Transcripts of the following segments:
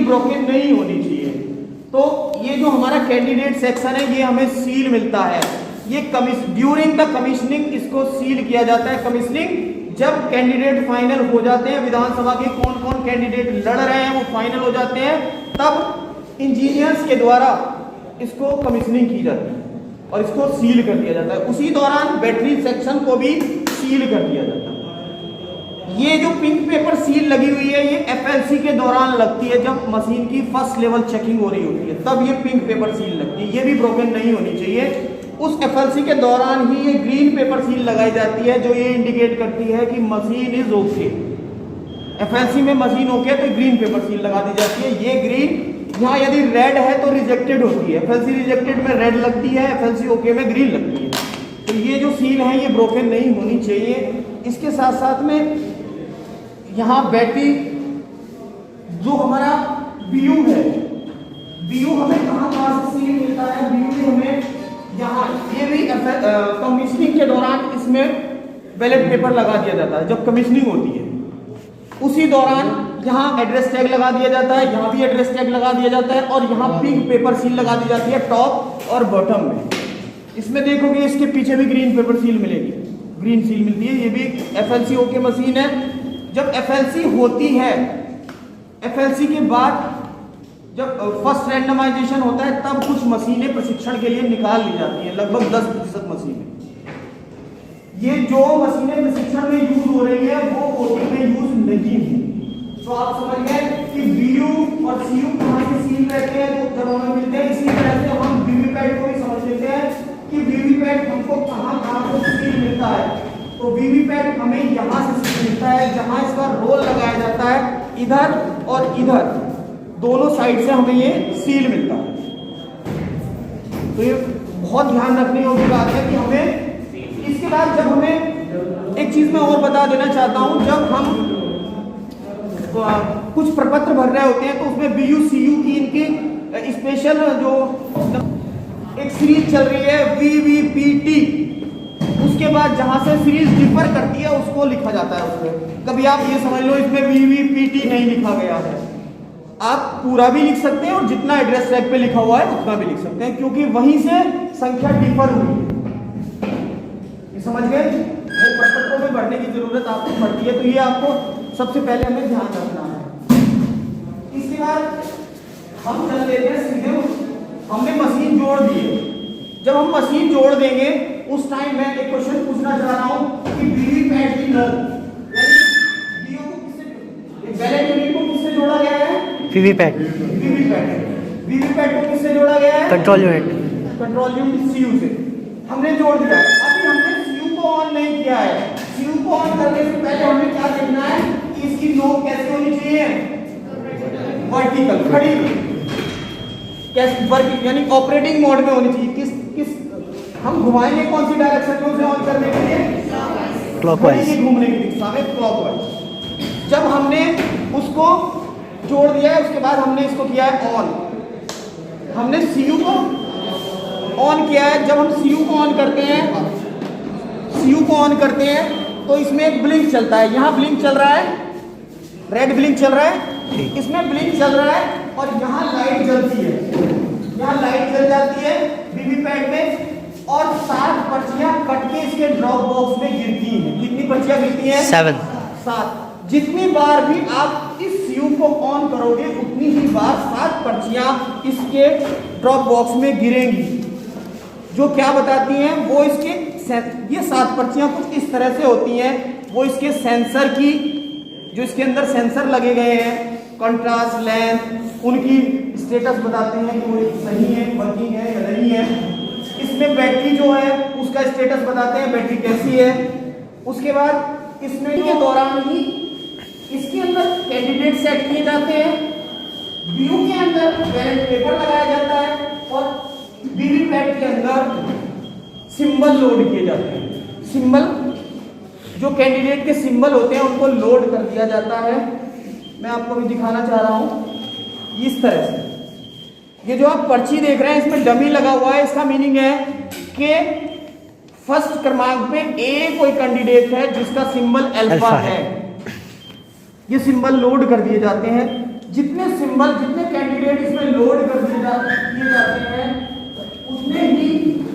Broken नहीं होनी चाहिए। तो ये जो हमारा कैंडिडेट सेक्शन है ये हमें सील मिलता है। ये ड्यूरिंग द कमीशनिंग इसको सील किया जाता है। कमीशनिंग जब कैंडिडेट फाइनल हो जाते हैं, विधानसभा के कौन कौन कैंडिडेट लड़ रहे हैं वो फाइनल हो जाते हैं, तब इंजीनियर्स के द्वारा इसको कमीशनिंग की जाती है और इसको सील कर दिया जाता है। उसी दौरान बैटरी सेक्शन को भी सील कर दिया जाता है। ये जो पिंक पेपर सील लगी हुई है ये एफएलसी के दौरान लगती है, जब मशीन की फर्स्ट लेवल चेकिंग हो रही होती है तब ये पिंक पेपर सील लगती है। ये भी ब्रोकन नहीं होनी चाहिए। उस एफएलसी के दौरान ही ये ग्रीन पेपर सील लगाई जाती है जो ये इंडिकेट करती है कि मशीन इज ओके। एफएलसी में मशीन ओके तो ग्रीन पेपर सील लगा दी जाती है। ये ग्रीन यहाँ यदि रेड है तो रिजेक्टेड होती है, एफएलसी रिजेक्टेड में रेड लगती है, एफएलसी ओके में ग्रीन लगती है। तो ये जो सील है ये ब्रोकन नहीं होनी चाहिए। इसके साथ साथ में यहाँ बैटरी जो हमारा बीयू है, बीयू हमें कहाँ से सील मिलता है, बीयू भी हमें यहाँ, ये भी कमीशनिंग के दौरान इसमें बैलेट पेपर लगा दिया जाता है। जब कमीशनिंग होती है उसी दौरान यहाँ एड्रेस टैग लगा दिया जाता है, यहाँ भी एड्रेस टैग लगा दिया जाता है और यहाँ पिंक पेपर सील लगा दी जाती है टॉप और बॉटम में। इसमें देखोगे इसके पीछे भी ग्रीन पेपर सील मिलेगी, ग्रीन सील मिलती है। ये भी एफएलसी ओके मशीन है। जब एफएलसी होती है, एफएलसी के बाद जब फर्स्ट रैंडमाइजेशन होता है तब कुछ मशीनें प्रशिक्षण के लिए निकाल ली जाती हैं, लगभग 10% मशीनें। ये जो मशीनें प्रशिक्षण में यूज हो रही है वो ओटी में यूज नहीं है। तो आप समझ गए कि बीयू और सीयू कहाँ से सील रहते हैं, जो जब हमें मिलते हैं। इसी तरह से हम वीवीपैट को भी समझ लेते हैं कि वीवीपैट हमको कहाँ से सील मिलता है। तो वीवीपैट हमें यहाँ से सील मिलता है जहाँ इसका रोल लगाया जाता है, इधर और इधर दोनों साइड से हमें ये सील मिलता है। तो ये बहुत ध्यान रखने योग्य बात है कि हमें। इसके बाद जब हमें एक चीज मैं और बता देना चाहता हूं, जब हम कुछ प्रपत्र भर रहे होते हैं तो उसमें बीयू सीयू की इनकी स्पेशल जो एक सीरीज चल रही है वीवीपीटी, उसके बाद जहां से सीरीज डिफर करती है उसको लिखा जाता है उसमें। कभी आप ये समझ लो इसमें वीवीपीटी नहीं लिखा गया है, आप पूरा भी लिख सकते हैं और जितना एड्रेस टैग पे लिखा हुआ है उतना भी लिख सकते हैं, क्योंकि वहीं से संख्या डिफर हुई है। ये समझ गए? वो प्रपत्रों में भरने की जरूरत आपको पड़ती है, तो ये आपको सबसे पहले हमें ध्यान रखना है। इसके बाद हम चल लेते हैं सीधे, हमने मशीन जोड़ दी है। जब हम मशीन जोड़ देंगे उस टाइम मैं एक क्वेश्चन पूछना चाह रहा हूं कि वीवीपैट की नो बीयू को किससे, बैलेट यूनिट को किससे जोड़ा गया है? वीवीपैट को किससे जोड़ा गया है? कंट्रोल यूनिट सीयू से हमने जोड़ दिया है। अभी हमने सीयू को ऑन नहीं किया है। सीयू को ऑन करने से पहले हमें क्या देखना है कि इसकी नोक कैसे होनी चाहिए? वर्टिकल, खड़ी, कैसे वर्किंग यानी ऑपरेटिंग मोड में होनी चाहिए। किस हम घुमाएंगे कौन सी डायरेक्शन में उसे ऑन करने के लिए? क्लॉकवाइज, घूमने की दिशा में क्लॉकवाइज। जब हमने उसको जोड़ दिया है उसके बाद हमने इसको किया है ऑन, हमने सीयू को ऑन किया है। जब हम सीयू को ऑन करते हैं तो इसमें एक ब्लिंक चलता है, यहाँ ब्लिंक चल रहा है, रेड ब्लिंक चल रहा है, इसमें ब्लिंक चल रहा है और यहाँ लाइट जलती है, यहाँ लाइट जल जाती है वीवीपैट में और 7 पर्चियां कट के इसके ड्रॉप बॉक्स में गिरती हैं। कितनी पर्चियां गिरती हैं? 7। जितनी बार भी आप इस सीयू को ऑन करोगे उतनी ही बार 7 पर्चियां इसके ड्रॉप बॉक्स में गिरेंगी, जो क्या बताती हैं वो इसके, ये 7 पर्चियां कुछ इस तरह से होती हैं, वो इसके सेंसर की, जो इसके अंदर सेंसर लगे गए हैं, कंट्रास्ट, लेंथ, उनकी स्टेटस बताते हैं कि वो सही है, वर्किंग है या नहीं है। इसमें बैटरी जो है उसका स्टेटस बताते हैं, बैटरी कैसी है। उसके बाद इसमें के दौरान ही इसके अंदर कैंडिडेट सेट किए जाते हैं, बीयू के अंदर बैलेट पेपर लगाया जाता है और वीवीपैट के अंदर सिंबल लोड किए जाते हैं। सिंबल जो कैंडिडेट के सिंबल होते हैं उनको लोड कर दिया जाता है। मैं आपको भी दिखाना चाह रहा हूं इस तरह से। ये जो आप पर्ची देख रहे हैं इसमें डमी लगा हुआ है, इसका मीनिंग है कि फर्स्ट क्रमांक पे ए कोई कैंडिडेट है जिसका सिंबल अल्फा है। ये सिंबल लोड कर दिए जाते हैं। जितने सिंबल, जितने कैंडिडेट इसमें लोड कर दिए जाते हैं, उतने ही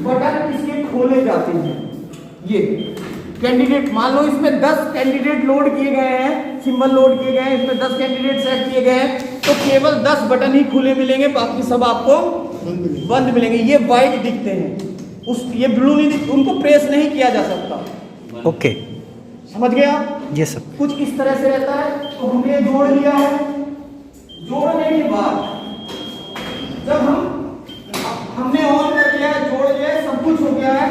बटन इसके खोले जाते हैं। ये कैंडिडेट, मान लो इसमें 10 कैंडिडेट लोड किए गए हैं, सिंबल लोड किए गए हैं, इसमें 10 कैंडिडेट सेट किए गए हैं, तो केवल 10 बटन ही खुले मिलेंगे, बाकी सब आपको बंद मिलेंगे। ये वाइट दिखते हैं, ये ब्लू नहीं दिखते, उनको प्रेस नहीं किया जा सकता। ओके, समझ गए आप? ये सब कुछ इस तरह से रहता है। तो हमने जोड़ लिया है, जोड़ने के बाद जब हमने ऑन कर लिया है, जोड़ लिया है, सब कुछ हो गया है,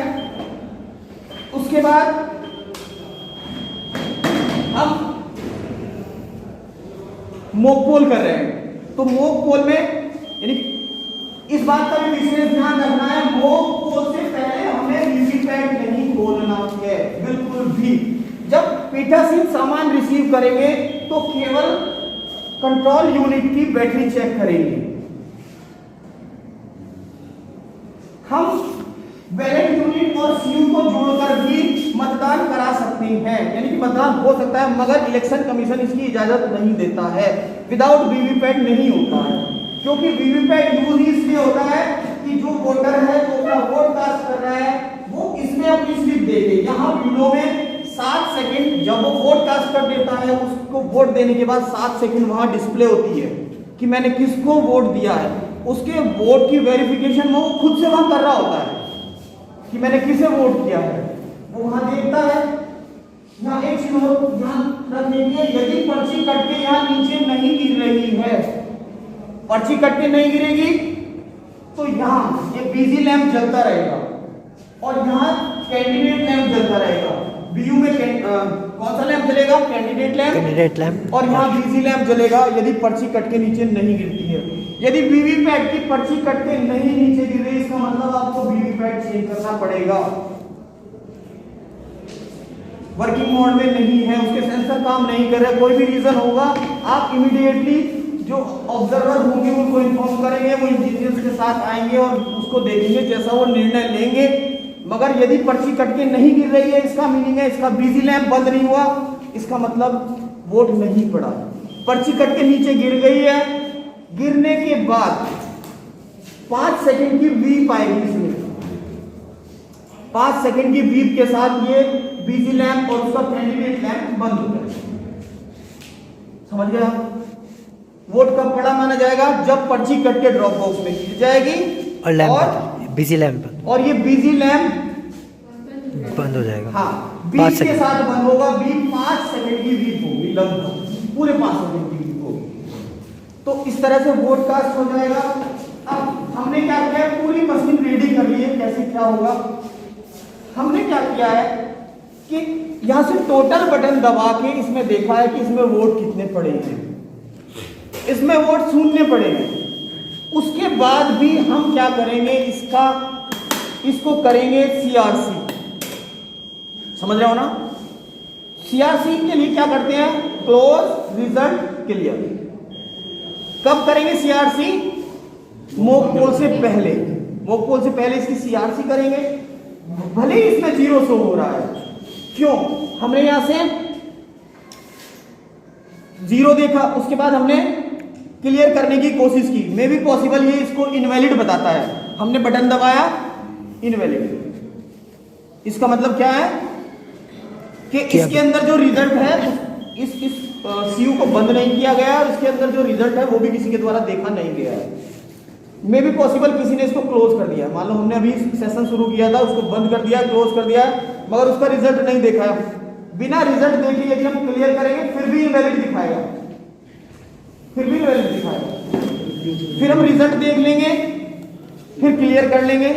उसके बाद हम मोक पोल कर रहे हैं। तो मोक पोल में यानी इस बात का भी विशेष ध्यान रखना है, मोक पोल से पहले हमें वीवीपैट नहीं खोलना है बिल्कुल भी। जब पीठासीन सामान रिसीव करेंगे तो केवल कंट्रोल यूनिट की बैटरी चेक करेंगे। हम बैलेट यूनिट और सीयू को जोड़कर भी मतदान करा सकते हैं, यानी कि मतदान हो सकता है, मगर इलेक्शन कमीशन इसकी इजाजत नहीं देता है। विदाउट वीवीपैट नहीं होता है, क्योंकि वीवीपैट यूज इसलिए होता है कि जो वोटर है, जो अपना वोट कास्ट कर रहा है, वो इसमें अपनी स्लिप देंगे। यहाँ विंडो में 7 सेकंड, जब वो वोट कास्ट कर देता है, उसको वोट देने के बाद 7 सेकंड वहां डिस्प्ले होती है कि मैंने किसको वोट दिया है। उसके वोट की वेरिफिकेशन वो खुद से वहां कर रहा होता है कि मैंने किसे वोट किया है, वो वहां देखता है। यहाँ एक चीज और ध्यान रखने के लिए, यदि पर्ची कट के यहाँ नीचे नहीं गिर रही है, पर्ची कट के नहीं गिरेगी, तो यहाँ ये बिजी लैंप जलता रहेगा और यहाँ कैंडिडेट लैंप जलता रहेगा। बीयू में कौन सा लैंप जलेगा? Candidate lamp. और यहाँ बिजी लैंप जलेगा यदि पर्ची कट के नीचे नहीं गिरती है। यदि वीवीपैट की पर्ची कट के नहीं नीचे गिर रही, इसका मतलब आपको वीवीपैट चेंज करना पड़ेगा। वर्किंग मोड में नहीं है, उसके सेंसर काम नहीं कर रहे, कोई भी रीजन होगा, आप इमीडिएटली जो ऑब्जर्वर होंगे उनको इन्फॉर्म करेंगे, वो इंजीनियर्स के साथ आएंगे और उसको देखेंगे, जैसा वो निर्णय लेंगे। मगर यदि पर्ची कट के नहीं गिर रही है, इसका मीनिंग है इसका बिजी लैंप बंद नहीं हुआ, इसका मतलब वोट नहीं पड़ा। पर्ची कट के नीचे गिर गई है, गिरने के बाद 5 सेकंड की बीप आएगी इसमें, 5 सेकंड की बीप के साथ ये बिजी लैंप और उसका कैंडिडेट लैंप बंद हो जाएगा। समझ गए आप? वोट कब पड़ा माना जाएगा? जब पर्ची कट के ड्रॉप बॉक्स में गिर जाएगी और बिजी लैंप, और ये बिजी लैंप बंद हो जाएगा। हाँ, बीप के साथ बंद होगा। बीप 5 सेकंड की बीप होगी, लगभग पूरे 5 सेकंड की बीप होगी। तो इस तरह से वोट कास्ट हो जाएगा। अब हमने क्या किया है, पूरी मशीन रेडी कर ली है, कैसे क्या होगा। हमने क्या किया है कि यहां से टोटल बटन दबा के इसमें देखा है कि इसमें वोट कितने पड़े हैं। इसमें वोट शून्य पड़े हैं। उसके बाद भी हम क्या करेंगे, इसको करेंगे सीआरसी। समझ रहे हो ना? सीआरसी के लिए क्या करते हैं, क्लोज रिजल्ट क्लियर। कब करेंगे सीआरसी? मोक पोल से पहले। मोक पोल से पहले इसकी सीआरसी करेंगे, भले ही इसमें 0 शो हो रहा है। क्यों? हमने यहां से 0 देखा, उसके बाद हमने क्लियर करने की कोशिश की, मे भी पॉसिबल ये इसको इनवैलिड बताता है। हमने बटन दबाया, इनवैलिड। इसका मतलब क्या है कि इसके अंदर जो रिजल्ट है, इस सीयू को बंद नहीं किया गया और इसके अंदर जो रिजल्ट है वो भी किसी के द्वारा देखा नहीं गया है। मे भी पॉसिबल किसी ने इसको क्लोज कर दिया। मान लो हमने अभी सेशन शुरू किया था, उसको बंद कर दिया, क्लोज कर दिया, मगर उसका रिजल्ट नहीं देखा है। बिना रिजल्ट देखे यदि हम क्लियर करेंगे फिर भी इनवैलिड दिखाएगा, फिर भी इनवैलिड दिखाएगा। फिर हम रिजल्ट देख लेंगे, फिर क्लियर कर लेंगे,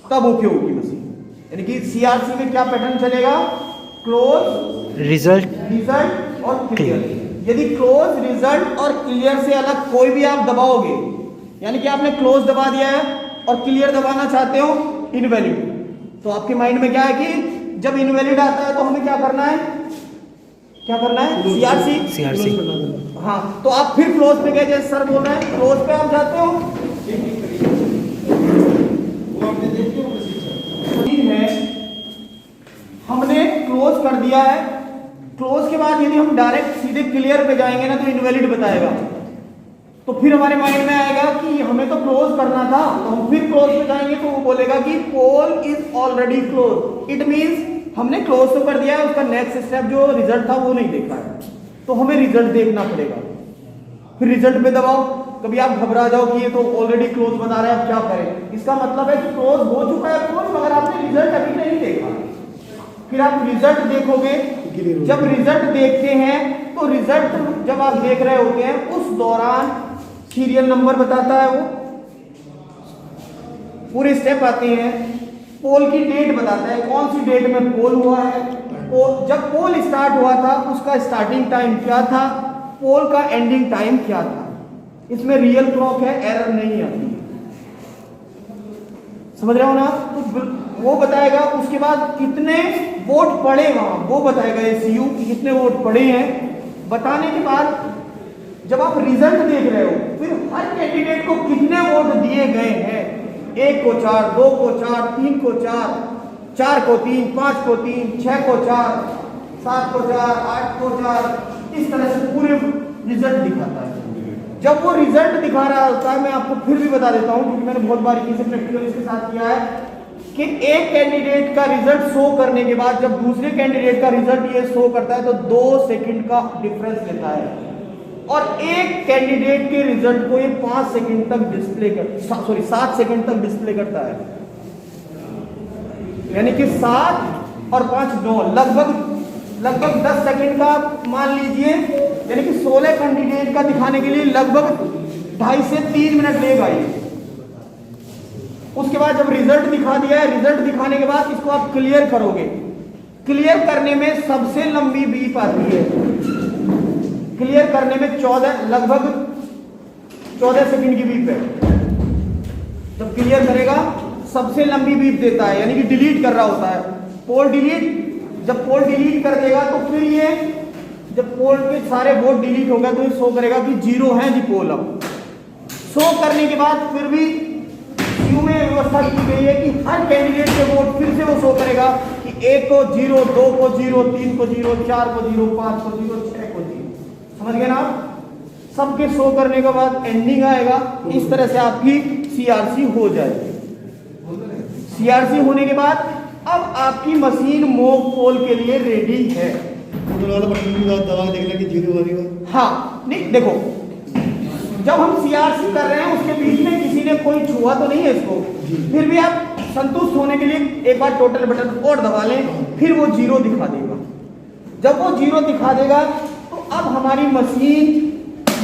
तब ओके होगी मशीन। यानी कि सीआरसी में क्या पैटर्न चलेगा, क्लोज रिजल्ट और क्लियर। यदि क्लोज रिजल्ट और क्लियर से अलग कोई भी आप दबाओगे, यानी कि आपने क्लोज दबा दिया है और क्लियर दबाना चाहते हो, इनवैलिड, तो आपके माइंड में क्या है कि जब इनवैलिड आता है तो हमें क्या करना है, सीआरसी। हाँ, तो आप फिर क्लोज पे गए, जैसे सर बोल रहे हैं क्लोज पे आप जाते हो। है हमने क्लोज कर दिया है, क्लोज के बाद यदि हम डायरेक्ट सीधे क्लियर पे जाएंगे ना तो इनवैलिड बताएगा, तो फिर हमारे माइंड में आएगा कि हमें तो क्लोज करना था, तो हम फिर क्लोज पे जाएंगे तो वो बोलेगा कि poll is already close. It means हमने क्लोज तो कर दिया है, उसका नेक्स्ट स्टेप जो रिजल्ट था वो नहीं देखा है, तो हमें रिजल्ट देखना पड़ेगा। फिर रिजल्ट पे दबाओ, कभी आप घबरा जाओ कि ये तो ऑलरेडी क्लोज बता रहे हैं, अब क्या करें। इसका मतलब है कि क्लोज हो चुका है क्लोज, मगर आपने रिजल्ट अभी नहीं देखा। फिर आप रिजल्ट देखोगे, जब रिजल्ट देखते हैं तो रिजल्ट जब आप देख रहे होते हैं उस दौरान सीरियल नंबर बताता है, वो पूरे स्टेप आते हैं, पोल की डेट बताता है, कौन सी डेट में पोल हुआ है, जब पोल स्टार्ट हुआ था उसका स्टार्टिंग टाइम क्या था, पोल का एंडिंग टाइम क्या था। इसमें रियल क्लॉक है, एरर नहीं आती, समझ रहे हो ना। तो वो बताएगा, उसके बाद कितने वोट पड़े वहां वो बताएगा एसीयू कि कितने वोट पड़े हैं। बताने के बाद जब आप रिजल्ट देख रहे हो, फिर हर कैंडिडेट को कितने वोट दिए गए हैं, 1 को 4, 2 को 4, 3 को 4, 4 को 3, 5 को 3, 6 को 4, 7 को 4, 8 को 4, इस तरह से पूरे रिजल्ट दिखाता है। जब वो रिजल्ट दिखा रहा होता है, मैं आपको फिर भी बता देता हूं क्योंकि मैंने बहुत बारीकी से प्रैक्टिकल इसके साथ किया है कि एक कैंडिडेट का रिजल्ट शो करने के बाद जब दूसरे कैंडिडेट का रिजल्ट ये शो करता है तो 2 सेकंड का डिफरेंस लेता है, और एक कैंडिडेट के रिजल्ट को ये 5 सेकंड तक डिस्प्ले कर 7 सेकंड तक डिस्प्ले करता है। यानी कि 7 और 5 9 लगभग 10 सेकंड का मान लीजिए, यानी कि 16 कैंडिडेट का दिखाने के लिए लगभग 2.5 से 3 मिनट लेगा ये। उसके बाद जब रिजल्ट दिखा दिया है, रिजल्ट दिखाने के बाद इसको आप क्लियर करोगे। क्लियर करने में सबसे लंबी बीप आती है, क्लियर करने में लगभग 14 सेकंड की बीप है। जब क्लियर करेगा सबसे लंबी बीप देता है, यानी कि डिलीट कर रहा होता है पोल डिलीट। जब पोल डिलीट कर देगा तो फिर ये जब पोल के सारे वोट डिलीट हो गए तो ये शो करेगा कि 0 है जी पोल। अब शो करने के बाद फिर भी क्यू में व्यवस्था की गई है कि हर कैंडिडेट के वोट फिर से वो शो करेगा कि 1 को 0, 2 को 0, 3 को 0, 4 को 0, 5 को 0, 6 को 0। समझ गए ना आप। सबके शो करने के बाद एंडिंग आएगा, इस तरह से आपकी सीआरसी हो जाएगी। सीआरसी होने के बाद अब आपकी मशीन मॉक पोल के लिए रेडी है। हाँ नहीं देखो, जब हम सीआरसी कर रहे हैं उसके बीच में किसी ने कोई छुआ तो नहीं है इसको, फिर भी आप संतुष्ट होने के लिए एक बार टोटल बटन और दबा लें, फिर वो 0 दिखा देगा। जब वो 0 दिखा देगा तो अब हमारी मशीन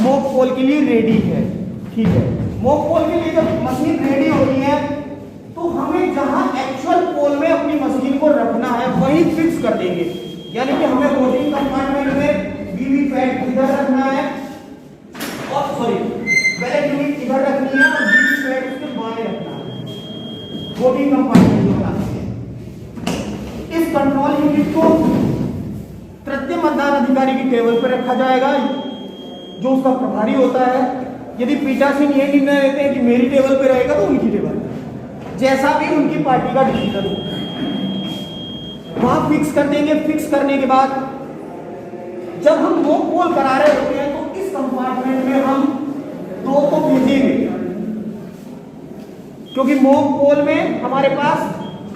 मॉक पोल के लिए रेडी है। ठीक है, मॉक पोल के लिए जब मशीन रेडी हो रही है तो हमें जहां एक्चुअल पोल में अपनी मशीन को रखना है वही फिक्स कर देंगे। यानी कि हमें वोटिंग कंपार्टमेंट में वीवीपैट इधर रखना है, और बैलेट यूनिट इधर रखनी है और वीवीपैट उसके बाएं रखना है। वोटिंग कंपार्टमेंट जो बनाते हैं, इस कंट्रोल यूनिट को तृतीय मतदान अधिकारी की टेबल पर रखा जाएगा, जो उसका प्रभारी होता है। यदि पीठासीन ये निर्णय लेते हैं कि मेरी टेबल पे रहेगा तो उनकी टेबल, जैसा भी उनकी पार्टी का डिसीजन हो वहां फिक्स कर देंगे। फिक्स करने के बाद जब हम मॉक पोल करा रहे होते हैं तो इस कंपार्टमेंट में हम 2 को भेजेंगे, क्योंकि मॉक पोल में हमारे पास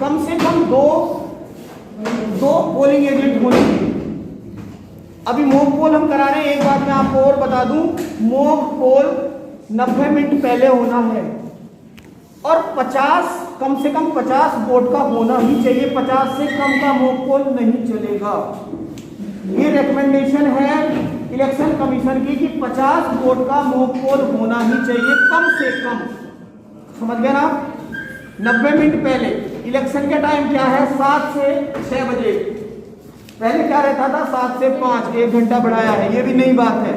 कम से कम दो पोलिंग एजेंट होने चाहिए। अभी मॉक पोल हम करा रहे हैं, एक बात मैं आपको और बता दूं, मॉक पोल 90 मिनट पहले होना है और 50 कम से कम 50 वोट का होना ही चाहिए। 50 से कम का मॉक पोल नहीं चलेगा। ये रिकमेंडेशन है इलेक्शन कमीशन की कि 50 वोट का मॉक पोल होना ही चाहिए कम से कम। समझ गए ना। 90 मिनट पहले। इलेक्शन का टाइम क्या है? 7 से 6 बजे। पहले क्या रहता था? 7 से 5, 1 घंटा बढ़ाया है, ये भी नई बात है।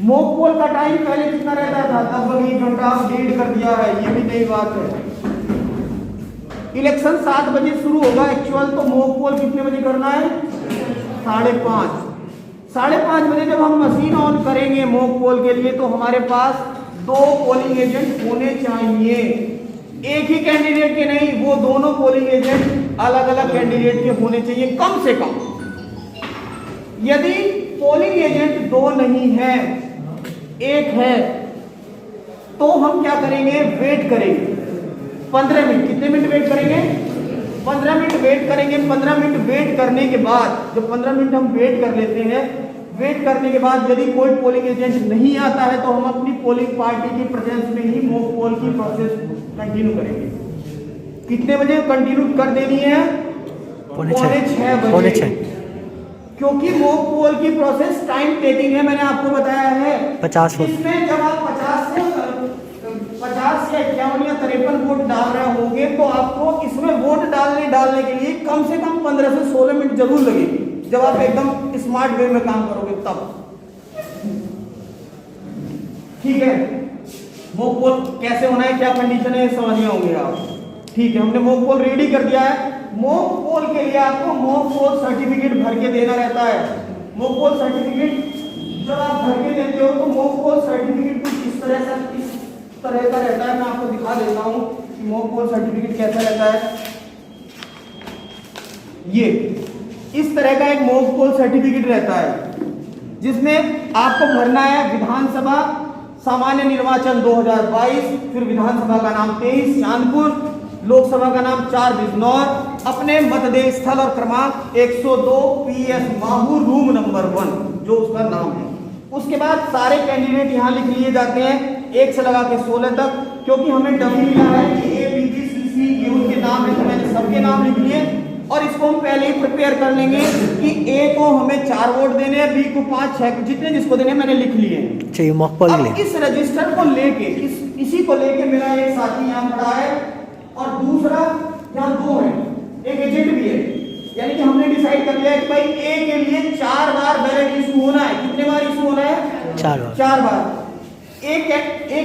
मॉक पोल का टाइम पहले कितना रहता था? लगभग 1 घंटा, 1.5 कर दिया है, ये भी नई बात है। इलेक्शन 7 बजे शुरू होगा एक्चुअल, तो मॉक पोल कितने बजे करना है? 5:30। 5:30 बजे जब हम मशीन ऑन करेंगे मॉक पोल के लिए, तो हमारे पास 2 पोलिंग एजेंट होने चाहिए। एक ही कैंडिडेट के नहीं, वो दोनों पोलिंग एजेंट अलग अलग कैंडिडेट के होने चाहिए कम से कम। यदि पोलिंग एजेंट 2 नहीं है, 1 है, तो हम क्या करेंगे, वेट करेंगे 15 मिनट। कितने मिनट वेट करेंगे? 15 मिनट वेट करेंगे। 15 मिनट वेट करने के बाद, जब 15 मिनट हम वेट कर लेते हैं, वेट करने के बाद यदि कोई पोलिंग एजेंट नहीं आता है तो हम अपनी पोलिंग पार्टी की प्रेजेंस में ही मॉक पोल की प्रोसेस कंटिन्यू करेंगे। कितने बजे कंटिन्यू कर देनी है? 5:45 बजे, क्योंकि मॉक पोल की प्रोसेस टाइम टेकिंग है। मैंने आपको बताया है 50 वोट। इसमें जब आप 50 से 51 या 53 वोट डाल रहे होंगे तो आपको इसमें वोट डालने के लिए कम से कम 15 से 16 मिनट जरूर लगेगी, जब आप एकदम स्मार्ट वे में काम करोगे तब। ठीक है, मॉक पोल कैसे होना है, क्या कंडीशन है, समझ होंगे आप। ठीक है, हमने मॉक पोल रेडी कर दिया है। मॉक पोल के लिए आपको मॉक पोल सर्टिफिकेट भर के देना रहता है। मॉक पोल सर्टिफिकेट जब आप भर के देते हो तो मॉक पोल सर्टिफिकेट कुछ इस तरह का रहता है। मैं आपको दिखा देता हूं कि मॉक पोल सर्टिफिकेट कैसा रहता है। ये इस तरह का एक मॉक पोल सर्टिफिकेट रहता है, जिसमें आपको भरना है विधानसभा सामान्य निर्वाचन 2022, फिर विधानसभा का नाम 23 चांदपुर, लोकसभा का नाम 4 बिजनौर, अपने मतदेय स्थल और क्रमांक 102 PS माहूर रूम नंबर 1 जो उसका नाम है। उसके बाद सारे कैंडिडेट यहाँ लिख लिए जाते हैं 1 से लगा के 16 तक, क्योंकि हमें डमी मिला है कि ABBCC ये उनके नाम है, तो मैंने सबके नाम लिख लिए। और इसको हम पहले ही प्रिपेयर कर लेंगे कि A को हमें 4 वोट देने हैं, B को 5, 6, जितने जिसको देने मैंने लिख लिए हैं। चाहिए मॉक पोल के लिए। अब इस रजिस्टर को लेके इसी को लेके मेरा एक साथी यहाँ खड़ा है और दूसरा यहाँ 2 है, एक एजेंट भी है। यानी कि हमने डिसाइड कर लिया है कि भाई A के लिए 4 बार बैलेट इशू होना है। कितने बार इशू होना है? 4 बार। एक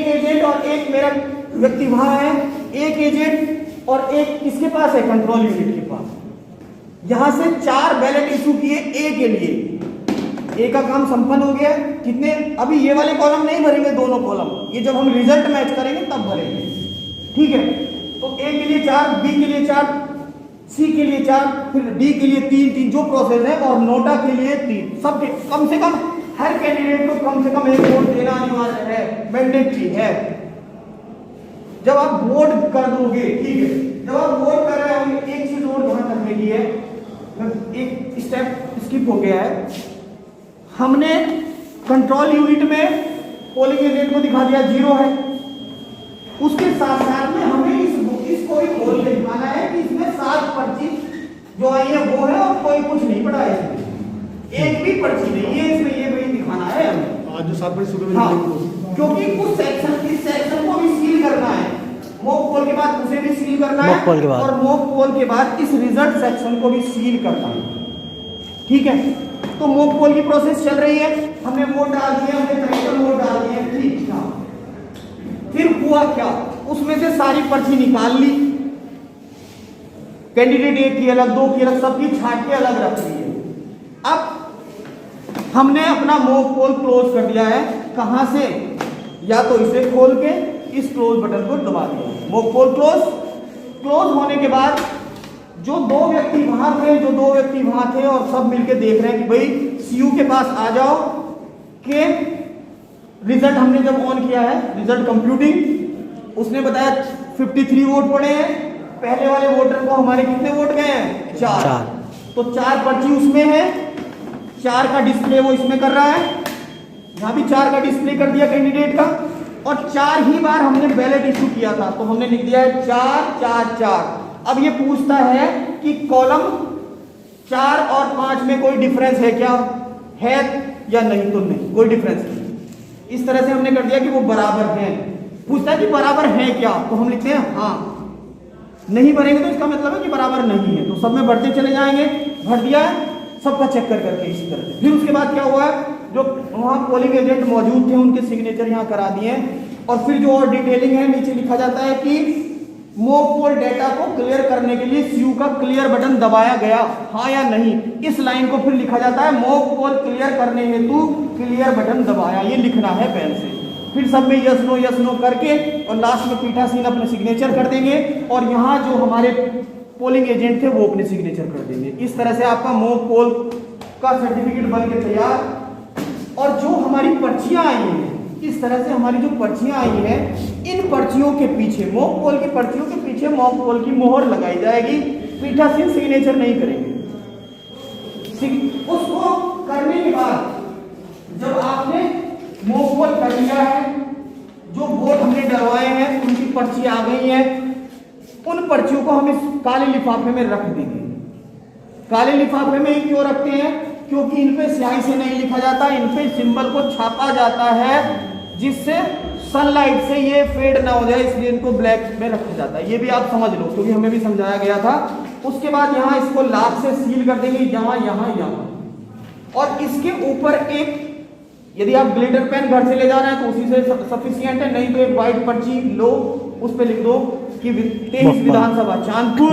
एजेंट और एक मेरा व्यक्ति वहां है, एक एजेंट और एक किसके पास है? कंट्रोल यूनिट के पास। यहां से 4 बैलेट इशू किए A के लिए। A का काम संपन्न हो गया। कितने? अभी ये वाले कॉलम नहीं भरेंगे, दोनों कॉलम, ये जब हम रिजल्ट मैच करेंगे तब भरेंगे। ठीक है, तो A के लिए 4, B के लिए 4, C के लिए 4, फिर D के लिए 3 जो प्रोसेस है, और नोटा के लिए 3। सबके कम से कम हर कैंडिडेट को कम से कम 1 वोट देना अनिवार्य है, मैंडेटरी है। जब आप वोट कर दोगे, ठीक है, जब आप वोट कर रहे होंगे, एक चीज और ध्यान रखने की है, एक स्टेप स्किप हो गया है। हमने कंट्रोल यूनिट में पोलिंग एजेंट को दिखा दिया 0 है। उसके साथ साथ में हमें इसको भी खोल के दिखाना है कि इसमें 7 पर्ची जो आई है वो है, और कोई कुछ नहीं पड़ा है इसमें, एक भी पर्ची नहीं है इसमें, ये भी दिखाना है हमें। आज जो 7 बजे सुबह में हाँ, क्योंकि कुछ इस सेक्शन को भी सील करना है। मॉक पोल के बाद उसे भी सील करना है, और मॉक पोल के बाद इस रिजल्ट सेक्शन को भी सील करना है। ठीक है, तो मॉक पोल की प्रोसेस चल रही है। हमने वोट डाल दिए, हमने 53 वोट डाल दिए। ठीक था, फिर हुआ क्या? उसमें से सारी पर्ची निकाल ली, कैंडिडेट 1 की अलग, 2 की अलग, सबकी छाट के अलग रख ली है। अब हमने अपना मॉक पोल क्लोज कर दिया है। कहां से? या तो इसे खोल के इस क्लोज बटन को दबा दिया। मॉक पोल क्लोज होने के बाद जो 2 व्यक्ति वहां थे, और सब मिलके देख रहे हैं कि भाई सीयू के पास आ जाओ कि रिजल्ट हमने जब ऑन किया है, रिजल्ट कंप्यूटिंग, उसने बताया 53 वोट पड़े हैं। पहले वाले वोटर को हमारे कितने वोट गए हैं? 4। तो 4 पर्ची उसमें है, 4 का डिस्प्ले वो इसमें कर रहा है, यहां भी 4 का डिस्प्ले कर दिया कैंडिडेट का, और 4 ही बार हमने बैलेट इशू किया था, तो हमने लिख दिया है 4 4 4। अब ये पूछता है कि कॉलम 4 और 5 में कोई डिफरेंस है क्या? है या नहीं? तो नहीं, कोई डिफरेंस नहीं। इस तरह से हमने कर दिया कि वो बराबर हैं। पूछता है कि बराबर है क्या, तो हम लिखते हैं हाँ। नहीं भरेंगे तो इसका मतलब है कि बराबर नहीं है, तो सब में भरते चले जाएंगे। भर दिया है, सबका चेक कर करके इसी तरह से। फिर उसके बाद क्या हुआ, जो वहाँ पोलिंग एजेंट मौजूद थे उनके सिग्नेचर यहाँ करा दिए, और फिर जो और डिटेलिंग है नीचे लिखा जाता है कि मॉक पोल डेटा को क्लियर करने के लिए सीयू का क्लियर बटन दबाया गया, हाँ या नहीं। इस लाइन को फिर लिखा जाता है मॉक पोल क्लियर करने हेतु क्लियर बटन दबाया, ये लिखना है पेन से। फिर सब में यस नो करके, और लास्ट में पीठासीन अपने सिग्नेचर कर देंगे, और यहाँ जो हमारे पोलिंग एजेंट थे वो अपने सिग्नेचर कर देंगे। इस तरह से आपका मॉक पोल का सर्टिफिकेट बन के तैयार। और जो हमारी पर्चियां आई हैं, इस तरह से हमारी जो पर्चियां आई हैं, इन पर्चियों के पीछे, मॉक पोल की पर्चियों के पीछे मॉक पोल की मोहर लगाई जाएगी। पीठासीन सिग्नेचर नहीं करेंगे। उसको करने के बाद जब आपने मॉक पोल कर लिया है, जो वोट हमने डलवाए हैं उनकी पर्ची आ गई है, उन पर्चियों को हम इस काले लिफाफे में रख देंगे। काले लिफाफे में क्यों रखते हैं? क्योंकि इन पे स्याही से नहीं लिखा जाता, इन पे सिंबल को छापा जाता है जिससे सनलाइट से ये फेड ना हो जाए, इसलिए इनको ब्लैक में रखा जाता है। ये भी आप समझ लो, क्योंकि हमें भी समझाया गया था। उसके बाद यहाँ इसको लाख से सील कर देंगे, यहाँ यहाँ यहाँ, और इसके ऊपर एक, यदि आप ग्लिटर पेन घर से ले जा रहे हैं तो उसी से सफिशिएंट है, नहीं तो एक व्हाइट पर्ची लो, उस पे लिख दो कि 23 विधानसभा चांदपुर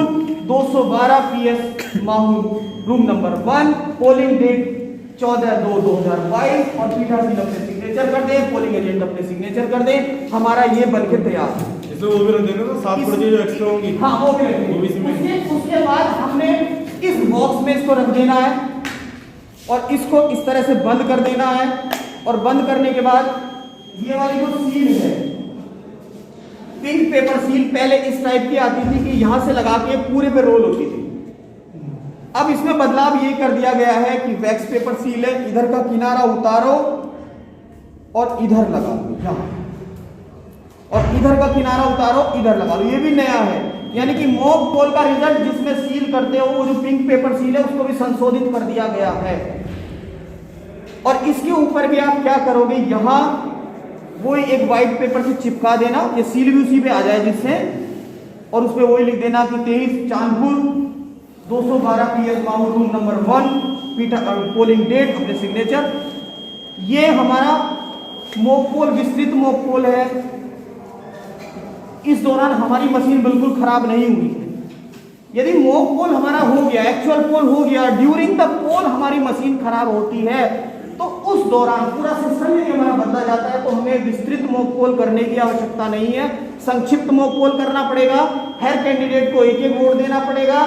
212 PS माहौल रूम नंबर 1, पोलिंग डेट 14/2/2022, और पीठासीन अपने सिग्नेचर कर दें, पोलिंग एजेंट अपने सिग्नेचर कर दें। हमारा ये बनके तैयार है। इसमें वो भी रख देंगे तो 7 पर्ची जो एक्स्ट्रा होंगी, हाँ वो भी रखेंगे। उसके बाद हमने इस बॉक्स में इसको रख देना है और इसको इस तरह से बंद कर देना है। और बंद करने के बाद ये वाली जो सील है, पिंक पेपर सील, पहले इस टाइप की आती थी कि यहां से लगा के पूरे पे रोल होती थी। अब इसमें बदलाव ये कर दिया गया है कि वैक्स पेपर सील है, इधर का किनारा उतारो और इधर लगा लो यहां, और इधर का किनारा उतारो इधर लगा लो। ये भी नया है, यानी कि मॉक पोल का रिजल्ट जिसमें सील करते हो वो जो पिंक पेपर सील है उसको भी संशोधित कर दिया गया है। और इसके ऊपर भी आप क्या करोगे, यहां वो एक व्हाइट पेपर से चिपका देना, ये सील भी उसी पे आ जाए जिससे, और उस पे वही लिख देना कि 23 चांदपुर 212 PS माहौल रूम नंबर 1, पोलिंग डेट, अपने सिग्नेचर। ये हमारा मॉक पोल, विस्तृत मॉक पोल है। इस दौरान हमारी मशीन बिल्कुल खराब नहीं हुई है। यदि मॉक पोल हमारा हो गया, एक्चुअल पोल हो गया, ड्यूरिंग द पोल हमारी मशीन खराब होती है, तो उस दौरान पूरा सिस्टम ही हमारा बदला जाता है। तो हमें विस्तृत मॉक पोल करने की आवश्यकता नहीं है, संक्षिप्त मॉक पोल करना पड़ेगा। हर कैंडिडेट को एक एक वोट देना पड़ेगा,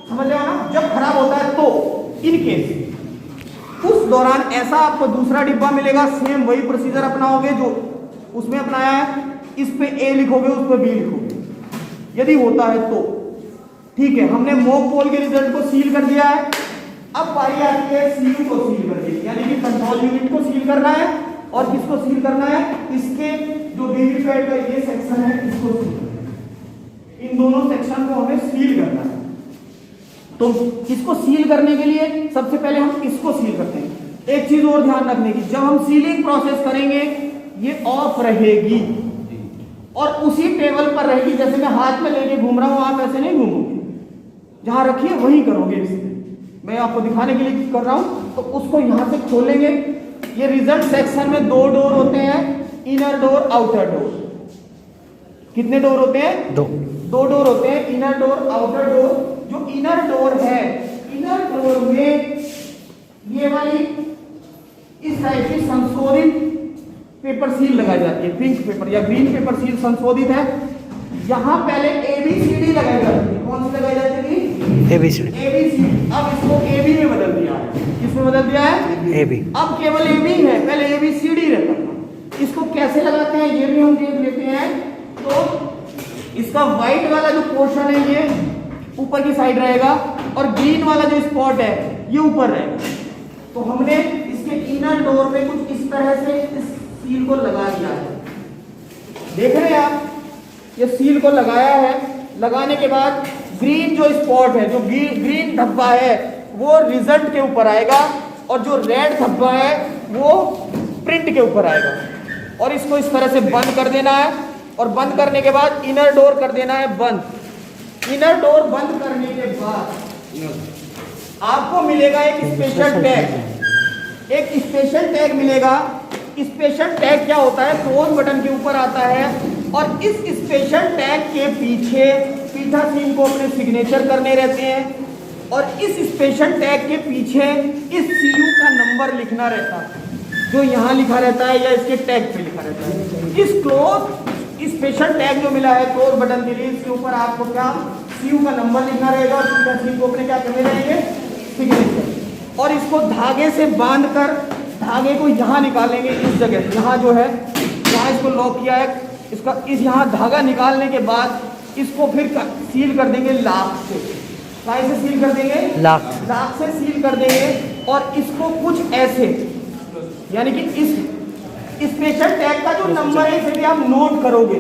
समझ रहे हो ना। जब खराब होता है तो इन केस उस दौरान ऐसा आपको दूसरा डिब्बा मिलेगा, सेम वही प्रोसीजर अपनाओगे जो उसमें अपनाया है। इस पे ए लिखोगे, उस पे बी लिखोगे, यदि होता है तो ठीक है। हमने मॉक पोल के रिजल्ट को सील कर दिया है। अब बारी आती है सीयू को सील करने की, यानी कि कंट्रोल यूनिट को सील करना है। और किसको सील करना है? इसके जो वीवीपैट का ये सेक्शन है इसको सील करना है। इन दोनों सेक्शन को हमें सील करना है। तो इसको सील करने के लिए सबसे पहले हम इसको सील करते हैं। एक चीज और ध्यान रखने की, जब हम सीलिंग प्रोसेस करेंगे ये ऑफ रहेगी और उसी टेबल पर रहेगी। जैसे मैं हाथ में लेके घूम रहा हूं, आप ऐसे नहीं घूमोगे, जहां रखिए वहीं करोगे। मैं आपको दिखाने के लिए कर रहा हूं, तो उसको यहां से खोलेंगे। ये रिजल्ट सेक्शन में 2 डोर होते हैं, इनर डोर, आउटर डोर। कितने डोर होते हैं? 2 डोर होते हैं, इनर डोर, आउटर डोर। जो इनर डोर है, इनर डोर में ये वाली इस टाइप की संशोधित पेपर सील लगाई जाती है, पिंक पेपर या ग्रीन पेपर सील संशोधित है। यहां पहले ABCD लगाई जाती है। कौन सी लगाई जाती थी? ABCD। अब इसको AB में बदल दिया है। किसमें बदल दिया है? AB। अब केवल AB है, पहले ABCD रहता था। इसको कैसे लगाते हैं ये भी हम देख लेते हैं। तो इसका व्हाइट वाला जो पोर्शन है ये ऊपर की साइड रहेगा, और ग्रीन वाला जो स्पॉट है ये ऊपर रहेगा। तो हमने इसके इनर डोर पे कुछ इस तरह से इस सील को लगा दिया है। देख रहे हैं आप, ये सील को लगाया है। लगाने के बाद ग्रीन जो स्पॉट है, जो ग्रीन धब्बा है वो रिजल्ट के ऊपर आएगा, और जो रेड धब्बा है वो प्रिंट के ऊपर आएगा। और इसको इस तरह से बंद कर देना है, और बंद करने के बाद इनर डोर कर देना है बंद। इनर डोर बंद करने के बाद आपको मिलेगा एक स्पेशल टैग। एक स्पेशल टैग मिलेगा। स्पेशल टैग क्या होता है? क्लोज बटन के ऊपर आता है, और इस स्पेशल टैग के पीछे पीठासीन को अपने सिग्नेचर करने रहते हैं, और इस स्पेशल टैग के पीछे इस सीयू का नंबर लिखना रहता है, जो यहाँ लिखा रहता है या इसके टैग पे लिखा रहता है। इस क्लोज स्पेशल टैग जो मिला है क्लोज बटन के लिए, इसके ऊपर आपको क्या सीयू का नंबर लिखना रहेगा, और पीठासीन को अपने क्या करने रहेंगे? सिग्नेचर। और इसको धागे से बांधकर धागे को यहाँ निकालेंगे, इस जगह यहाँ जो है यहाँ इसको लॉक किया है, इसका इस यहाँ धागा निकालने के बाद इसको फिर सील कर देंगे लाख से। कहाँ से सील कर देंगे? लाख से सील कर देंगे। और इसको कुछ ऐसे, यानी कि इस स्पेशल टैग का जो नंबर है इसे भी आप नोट करोगे,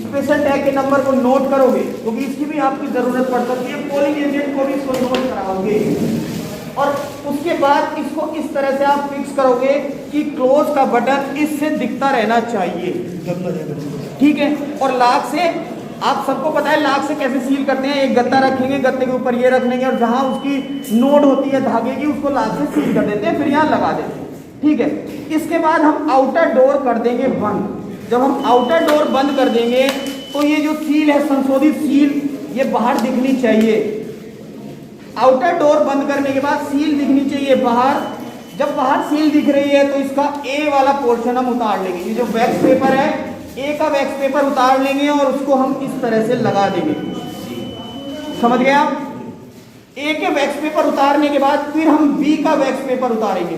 स्पेशल टैग के नंबर को नोट करोगे क्योंकि इसकी भी आपकी जरूरत पड़ सकती है। पोलिंग एजेंट को भी इसको नोट कराओगे और उसके बाद इसको इस तरह से आप फिक्स करोगे कि क्लोज का बटन इससे दिखता रहना चाहिए, ठीक है। और लाख से आप सबको पता है लाख से कैसे सील करते हैं, एक गत्ता रखेंगे, गत्ते के ऊपर ये रख लेंगे और जहां उसकी नोड होती है धागे की उसको लाख से सील कर देते हैं, फिर यहाँ लगा देते हैं, ठीक है। इसके बाद हम आउटर डोर कर देंगे बंद। जब हम आउटर डोर बंद कर देंगे तो ये जो सील है, संशोधित सील, ये बाहर दिखनी चाहिए। आउटर डोर बंद करने के बाद सील दिखनी चाहिए बाहर। जब बाहर सील दिख रही है तो इसका ए वाला पोर्शन हम उतार लेंगे, ये जो वैक्स पेपर है ए का वैक्स पेपर उतार लेंगे और उसको हम इस तरह से लगा देंगे, समझ गए आप? ए के वैक्स पेपर उतारने के बाद फिर हम बी का वैक्स पेपर उतारेंगे।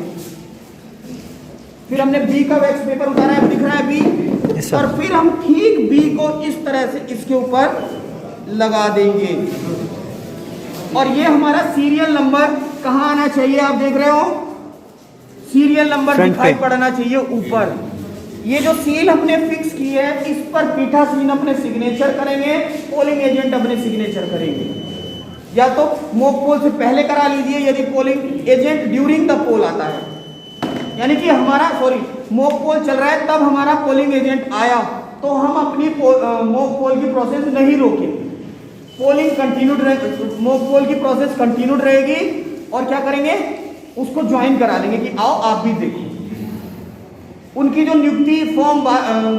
फिर हमने बी का वैक्स पेपर उतारा है, दिख रहा है बी, और फिर हम ठीक बी को इस तरह से इसके ऊपर लगा देंगे। और ये हमारा सीरियल नंबर कहाँ आना चाहिए? आप देख रहे हो सीरियल नंबर दिखाई पड़ना चाहिए ऊपर। ये जो सील हमने फिक्स की है इस पर पीठासीन अपने सिग्नेचर करेंगे, पोलिंग एजेंट अपने सिग्नेचर करेंगे। या तो मॉक पोल से पहले करा लीजिए यदि पोलिंग एजेंट ड्यूरिंग द पोल आता है, यानी कि हमारा मॉक पोल चल रहा है तब हमारा पोलिंग एजेंट आया तो हम अपनी मॉक पोल की प्रोसेस नहीं रोकेंगे, पोलिंग कंटिन्यूड रहेगी, मॉक पोल की प्रोसेस कंटिन्यूड रहेगी। और क्या करेंगे? उसको ज्वाइन करा लेंगे कि आओ आप भी देखो। उनकी जो नियुक्ति फॉर्म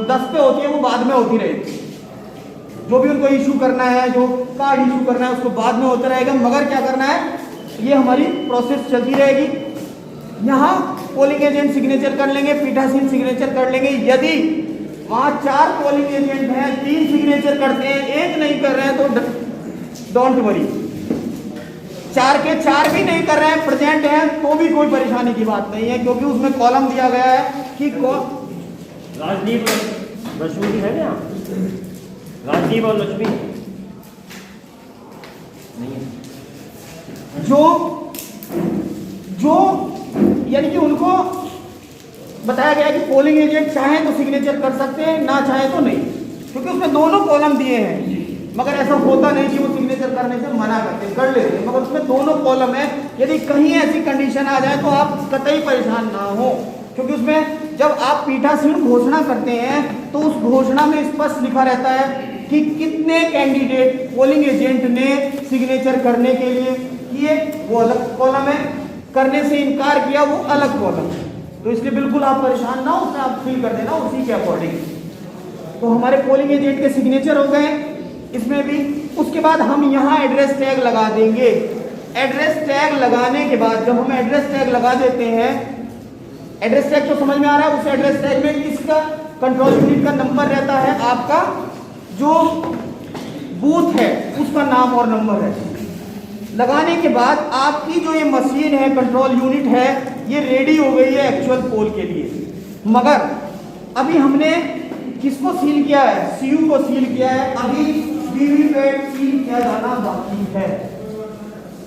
10 पे होती है वो बाद में होती रहेगी, जो भी उनको इशू करना है, जो कार्ड इशू करना है उसको बाद में होता रहेगा, मगर क्या करना है ये हमारी प्रोसेस चलती रहेगी। यहाँ पोलिंग एजेंट सिग्नेचर कर लेंगे, पीठासीन सिग्नेचर कर लेंगे। यदि वहाँ 4 पोलिंग एजेंट हैं, 3 सिग्नेचर करते हैं, 1 नहीं कर रहे हैं तो डोंट वरी, 4 के 4 भी नहीं कर रहे हैं, प्रेजेंट हैं, तो भी कोई परेशानी की बात नहीं है क्योंकि उसमें कॉलम दिया गया है कि राजदीप लक्ष्मी है ना, राजदीप और लक्ष्मी जो यानी कि उनको बताया गया कि पोलिंग एजेंट चाहे तो सिग्नेचर कर सकते हैं, ना चाहे तो नहीं, क्योंकि उसमें दोनों कॉलम दिए हैं। मगर ऐसा होता नहीं कि वो सिग्नेचर करने से मना करते, कर लेते हैं, मगर उसमें दोनों कॉलम है। यदि कहीं ऐसी कंडीशन आ जाए तो आप कतई परेशान ना हो, क्योंकि उसमें जब आप पीठासीन घोषणा करते हैं तो उस घोषणा में स्पष्ट लिखा रहता है कि कितने कैंडिडेट पोलिंग एजेंट ने सिग्नेचर करने के लिए किए, वो अलग कॉलम है, करने से इनकार किया वो अलग कॉलम है। तो इसलिए बिल्कुल आप परेशान ना हो, उसमें आप फिल कर देना उसी के अकॉर्डिंग। तो हमारे पोलिंग एजेंट के सिग्नेचर हो गए इसमें भी। उसके बाद हम यहाँ एड्रेस टैग लगा देंगे। एड्रेस टैग लगाने के बाद जब हम एड्रेस टैग लगा देते हैं, एड्रेस टैग तो समझ में आ रहा है, उस एड्रेस टैग में किसका कंट्रोल यूनिट का नंबर रहता है, आपका जो बूथ है उसका नाम और नंबर है। लगाने के बाद आपकी जो ये मशीन है, कंट्रोल यूनिट है, ये रेडी हो गई है एक्चुअल पोल के लिए। मगर अभी हमने किसको सील किया है? सीयू को सील किया है, अभी वीवीपैट सील किया जाना बाकी है।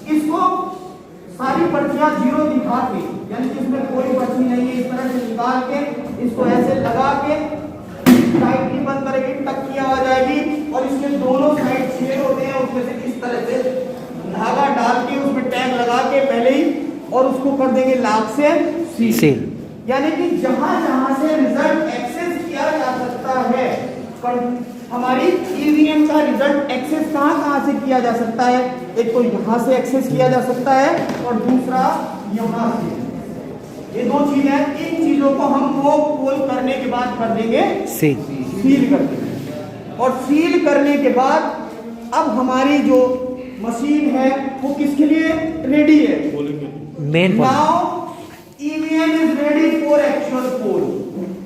इसको सारी पर्चियां 0 दिखा के, यानी कि इसमें कोई पर्ची नहीं है, इस तरह से निकाल के इसको ऐसे लगा के टाइटली बंद करेंगे, टक की आवाज आएगी और इसके दोनों साइड छेद होते हैं, उसमें से इस तरह से धागा डाल के उसमें टैग लगा के पहले ही और उसको कर देंगे लाख से सील। यानी कि जहां जहां से रिजल्ट एक्सेस किया जा सकता है, हमारी ईवीएम का रिजल्ट एक्सेस कहां से किया जा सकता है? एक तो यहां से एक्सेस किया जा सकता है और दूसरा यहां से। ये 2 चीजें हैं, इन चीजों को हम मॉक पोल करने के बाद कर देंगे सील कर देंगे। और सील करने के बाद अब हमारी जो मशीन है वो किसके लिए रेडी है? Main now EVM is ready for actual poll.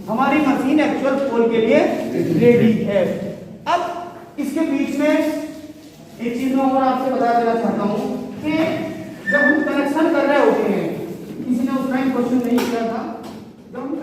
हमारी मशीन एक्चुअल पोल के लिए रेडी है। अब इसके बीच में एक चीज मैं और आपसे बता देना चाहता हूं कि जब हम कनेक्शन कर रहे होते हैं उतना ही क्वेश्चन नहीं किया था जब हम